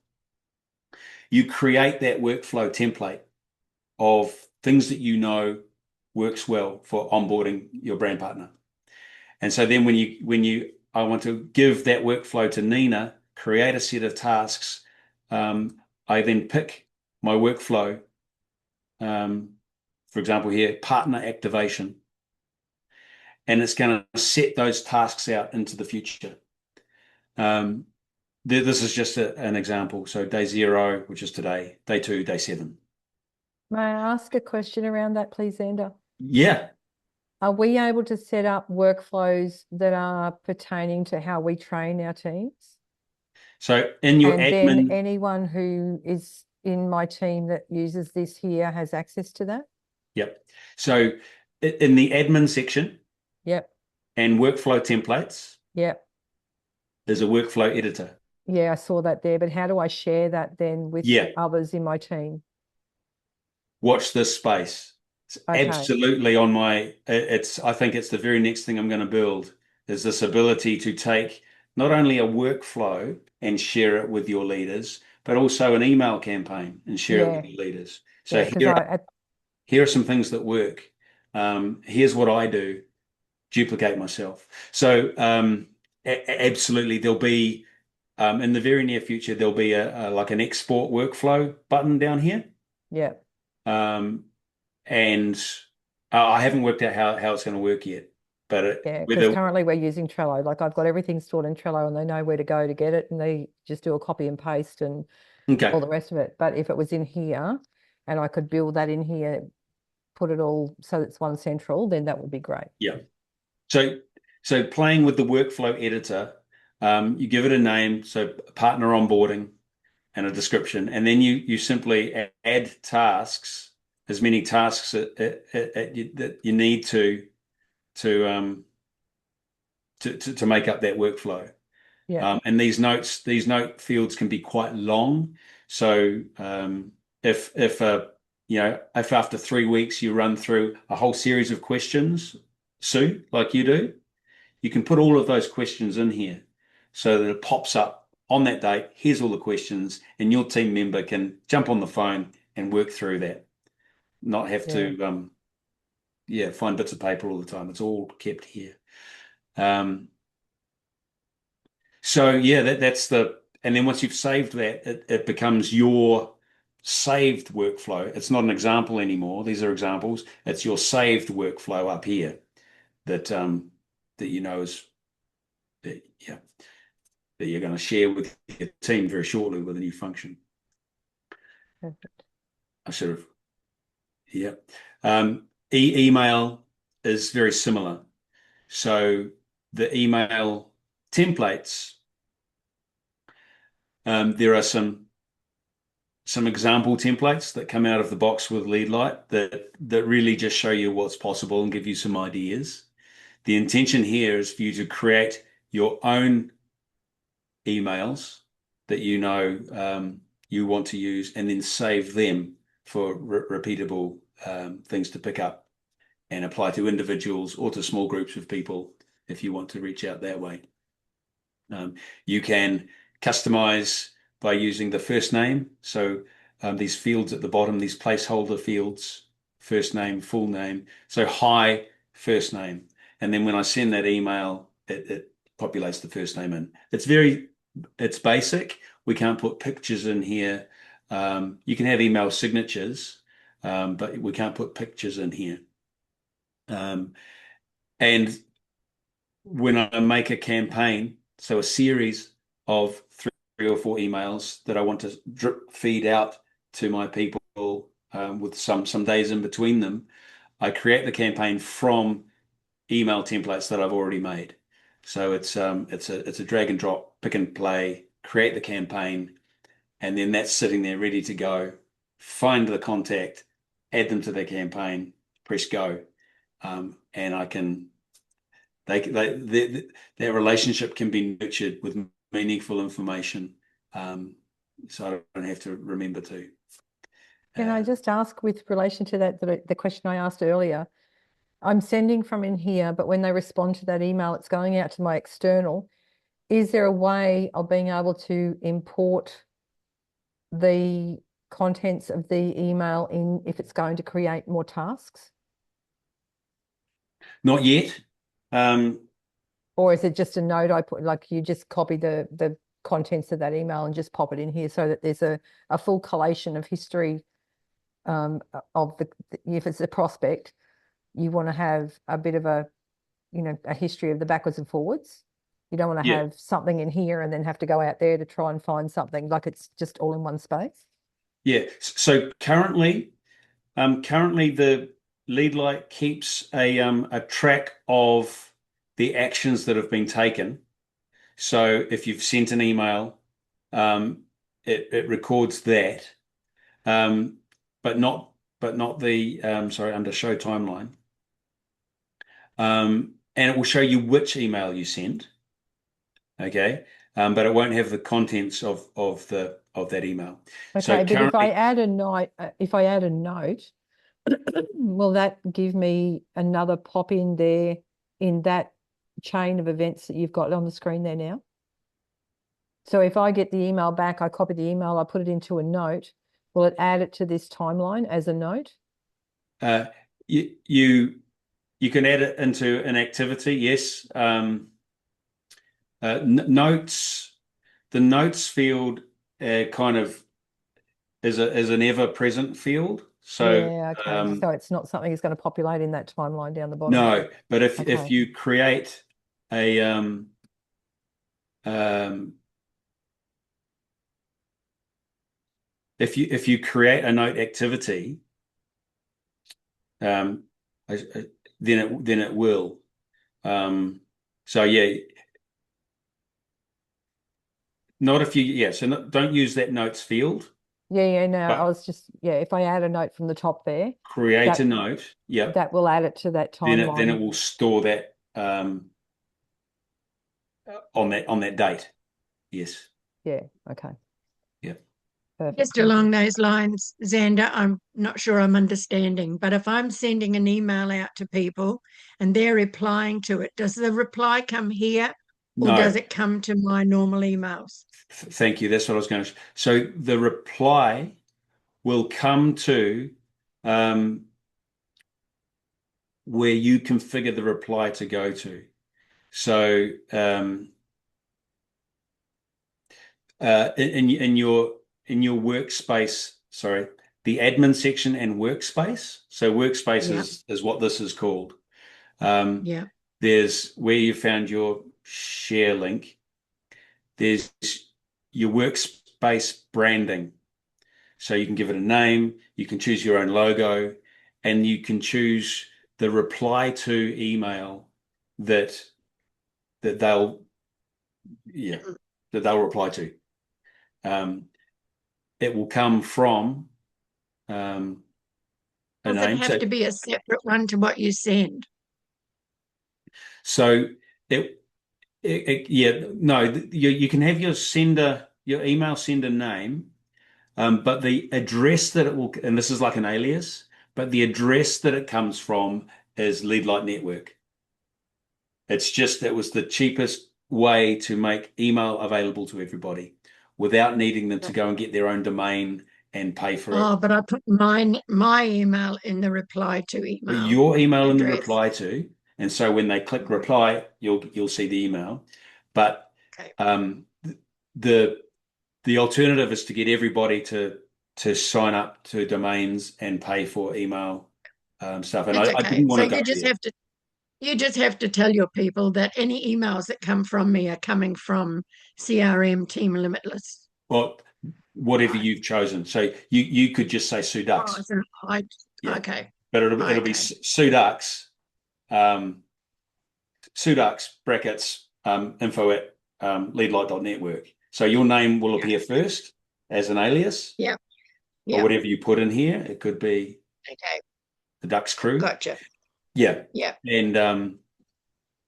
You create that workflow template of things that you know works well for onboarding your brand partner. And so then I want to give that workflow to Nina, create a set of tasks. I then pick my workflow, for example here, partner activation. And it's going to set those tasks out into the future. This is just an example. So day 0, which is today, day 2, day 7. May I ask a question around that, please, Zanda? Yeah. Are we able to set up workflows that are pertaining to how we train our teams? So in your admin, then anyone who is in my team that uses this here has access to that? Yep. So in the admin section, yep, and workflow templates, yep, there's a workflow editor. Yeah, I saw that there, but how do I share that then with others in my team? Watch this space. It's absolutely on my, I think it's the very next thing I'm going to build is this ability to take not only a workflow and share it with your leaders, but also an email campaign and share it with your leaders. So here are some things that work. Here's what I do. Duplicate myself. So absolutely, there'll be in the very near future there'll be like an export workflow button down here. Yeah. And I haven't worked out how it's going to work yet. But because currently we're using Trello. Like I've got everything stored in Trello, and they know where to go to get it, and they just do a copy and paste and all the rest of it. But if it was in here, and I could build that in here, put it all so it's one central, then that would be great. Yeah. So playing with the workflow editor, you give it a name, so partner onboarding and a description, and then you simply add tasks, as many tasks that you need to make up that workflow. Yeah. And these note fields can be quite long. So if after 3 weeks you run through a whole series of questions, Sue, like you do, you can put all of those questions in here so that it pops up on that date. Here's all the questions, and your team member can jump on the phone and work through that. Not have to find bits of paper all the time. It's all kept here. That's and then once you've saved that, it becomes your saved workflow. It's not an example anymore. These are examples. It's your saved workflow up here that you know is that you're going to share with your team very shortly with a new function. Perfect. I should have. Email is very similar. So the email templates, there are some example templates that come out of the box with LeadLight that really just show you what's possible and give you some ideas. The intention here is for you to create your own emails that you know you want to use, and then save them for repeatable things to pick up and apply to individuals or to small groups of people if you want to reach out that way. You can customize by using the first name. So these fields at the bottom, these placeholder fields, first name, full name. So hi, first name. And then when I send that email, it populates the first name in. It's basic. We can't put pictures in here. You can have email signatures, but we can't put pictures in here. And when I make a campaign, so a series of 3 or 4 emails that I want to drip feed out to my people, with some days in between them, I create the campaign from email templates that I've already made. So it's a drag and drop, pick and play, create the campaign, and then that's sitting there ready to go. Find the contact, add them to their campaign, press go, and I can. Their relationship can be nurtured with meaningful information, so I don't have to remember to. Can I just ask, with relation to that, the question I asked earlier? I'm sending from in here, but when they respond to that email, it's going out to my external. Is there a way of being able to import the contents of the email in if it's going to create more tasks? Not yet. Or is it just a note I put, like you just copy the contents of that email and just pop it in here so that there's a full collation of history of if it's a prospect, you want to have a bit of a history of the backwards and forwards. You don't want to have something in here and then have to go out there to try and find something, like it's just all in one space. Yeah. So currently the LeadLight keeps a track of the actions that have been taken. So if you've sent an email, it records that, but not the under show timeline, and it will show you which email you sent. Okay, but it won't have the contents of that email. Okay, so but if I add a note, will that give me another pop in there in that chain of events that you've got on the screen there now? So if I get the email back, I copy the email, I put it into a note, will it add it to this timeline as a note? You can add it into an activity, yes. Notes, the notes field kind of is an ever-present field. So yeah, okay. So it's not something that's going to populate in that timeline down the bottom. No, but if you create a if you create a note activity, then it will. So yeah, not if you so don't use that notes field. Yeah, no, I was just if I add a note from the top there, create a note, that will add it to that timeline. Then it will store that on that date. Yes. Yeah. Okay. Yeah. Perfect. Just along those lines, Zanda, I'm not sure I'm understanding, but if I'm sending an email out to people and they're replying to it, does the reply come here or does it come to my normal emails? Thank you. That's what I was going to. So the reply will come to where you configure the reply to go to. So in your workspace, sorry, the admin section and workspace. So workspace is what this is called. There's where you found your share link. There's your workspace branding. So you can give it a name, you can choose your own logo, and you can choose the reply to email that they'll reply to. It will come from a name. Does it have to be a separate one to what you send? So you can have your email sender name, but the address that it will, and this is like an alias, but the address that it comes from is LeadLight Network. It was the cheapest way to make email available to everybody without needing them to go and get their own domain and pay for it. Oh, but I put my email in the reply to email. Your email in the address. reply to, and so when they click reply, you'll see the email. But the alternative is to get everybody to sign up to domains and pay for email stuff. And I didn't want to go there. You just have to tell your people that any emails that come from me are coming from CRM Team Limitless. Well, whatever you've chosen. So you could just say Sudux. Okay. But it'll be Sudux, Sudux brackets info at leadlight.network. So your name will appear first as an alias. Yeah. Or whatever you put in here. It could be the Ducks crew. Gotcha. Yeah. Yeah. And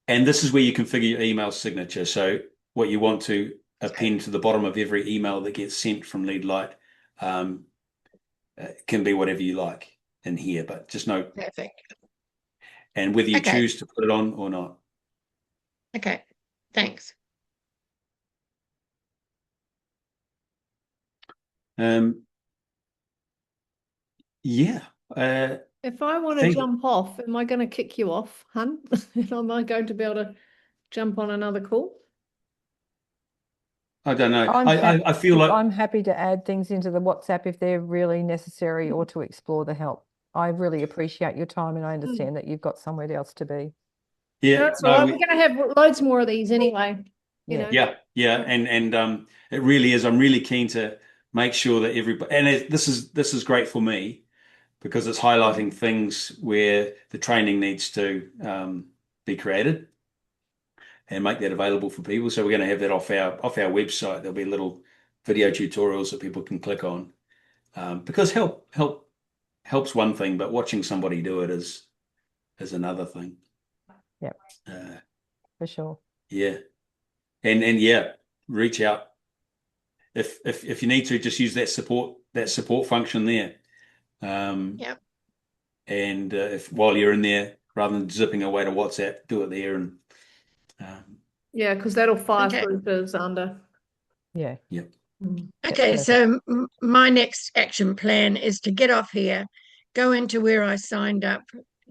this is where you configure your email signature. So what you want to append to the bottom of every email that gets sent from LeadLight can be whatever you like in here, but just know. Perfect. And whether you choose to put it on or not. Okay. Thanks. Yeah. If I want to jump off, am I going to kick you off, hun? Am I going to be able to jump on another call? I don't know. I feel like I'm happy to add things into the WhatsApp if they're really necessary or to explore the help. I really appreciate your time and I understand that you've got somewhere else to be. Yeah, that's all right. We're going to have loads more of these anyway. You know. Yeah, and it really is. I'm really keen to make sure that everybody, and this is great for me because it's highlighting things where the training needs to be created and make that available for people. So we're going to have that off our website. There'll be little video tutorials that people can click on because helps one thing, but watching somebody do it is another thing. Yep. For sure. Yeah. And reach out if you need to. Just use that support function there. And if while you're in there, rather than zipping away to WhatsApp, do it there. And because that'll fire through to Zanda. Yeah. Yep. Okay, so my next action plan is to get off here, go into where I signed up,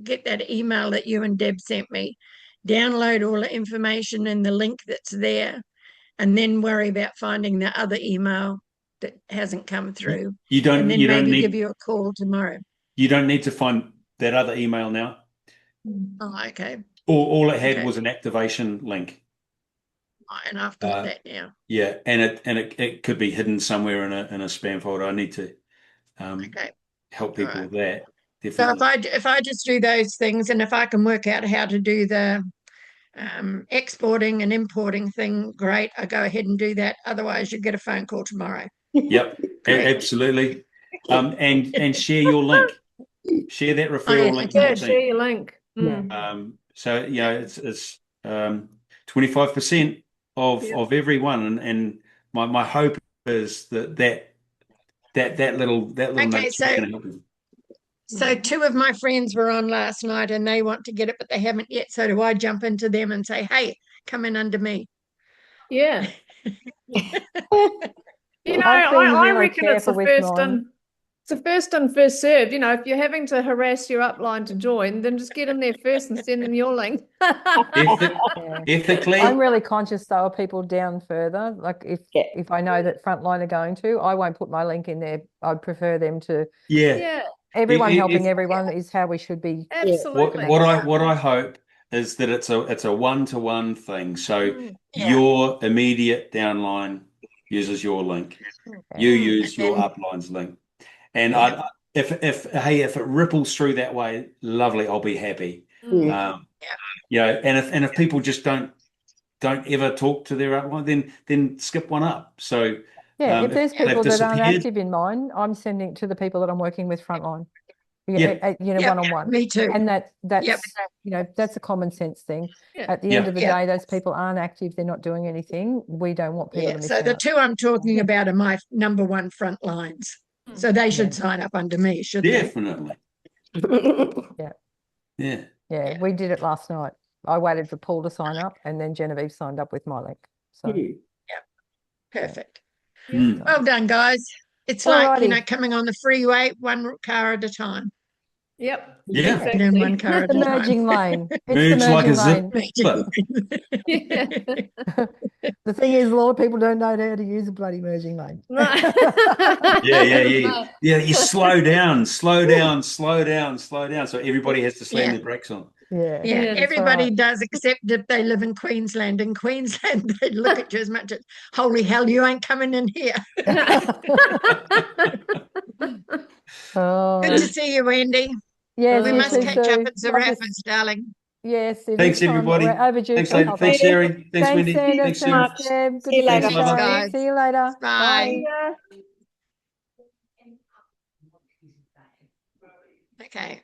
get that email that you and Deb sent me, download all the information and the link that's there, and then worry about finding the other email that hasn't come through. You don't need give you a call tomorrow. You don't need to find that other email now. Oh, okay. All it had was an activation link. And I've got that now. Yeah, and it could be hidden somewhere in a spam folder. I need to help people with that. Definitely. So if I just do those things, and if I can work out how to do the exporting and importing thing, great. I go ahead and do that. Otherwise, you get a phone call tomorrow. Yep, absolutely. And share your link. Share that referral link. Yeah, share your link. So it's 25% of everyone, and my hope is that little note's going to help you. So 2 of my friends were on last night and they want to get it, but they haven't yet. So do I jump into them and say, hey, come in under me? Yeah. I reckon it's the first and first served. If you're having to harass your upline to join, then just get in there first and send them your link. Ethically. I'm really conscious though of people down further. Like if I know that Frontline are going to, I won't put my link in there. I'd prefer them to. Yeah. Everyone helping everyone is how we should be. Absolutely. What I hope is that it's a one-to-one thing. So your immediate downline uses your link. You use your upline's link. And if it ripples through that way, lovely, I'll be happy. And if people just don't ever talk to their upline, then skip one up. So if there's people that aren't active in mine, I'm sending it to the people that I'm working with Frontline. One-on-one. Me too. And that's a common sense thing. At the end of the day, those people aren't active, they're not doing anything. We don't want people to miss out. So the 2 I'm talking about are my number 1 front lines. So they should sign up under me, shouldn't Definitely. they? Yeah, we did it last night. I waited for Paul to sign up and then Genevieve signed up with my link. So perfect. Well done, guys. It's like, Alrighty. coming on the freeway, one car at a time. Yep. Yeah. Exactly. In one car at The a time. merging lane. It's the Merge like a merging lane. zipper. Yeah. The thing is, a lot of people don't know how to use a bloody merging lane. Right. Yeah. You slow down, slow down, slow down, slow down. So everybody has to slam their brakes on. Yeah. Yeah, that's everybody right. does, except if they live in Queensland. In Queensland, they look at you as much as, holy hell, you ain't coming in here. Oh, Good to see you, Wendy. yes, We you must too, catch up Sue. at the Love Rapids, this. darling. Yes, it Thanks, is time, but everybody. we're overdue Thanks, for a Thanks, coffee. Sherry. Thanks, Thanks, Wendy. Sandra. Thanks, Sue. Thanks, Deb. Good See you to see later. you Thanks, both. guys. See you later. Bye. Bye. Okay.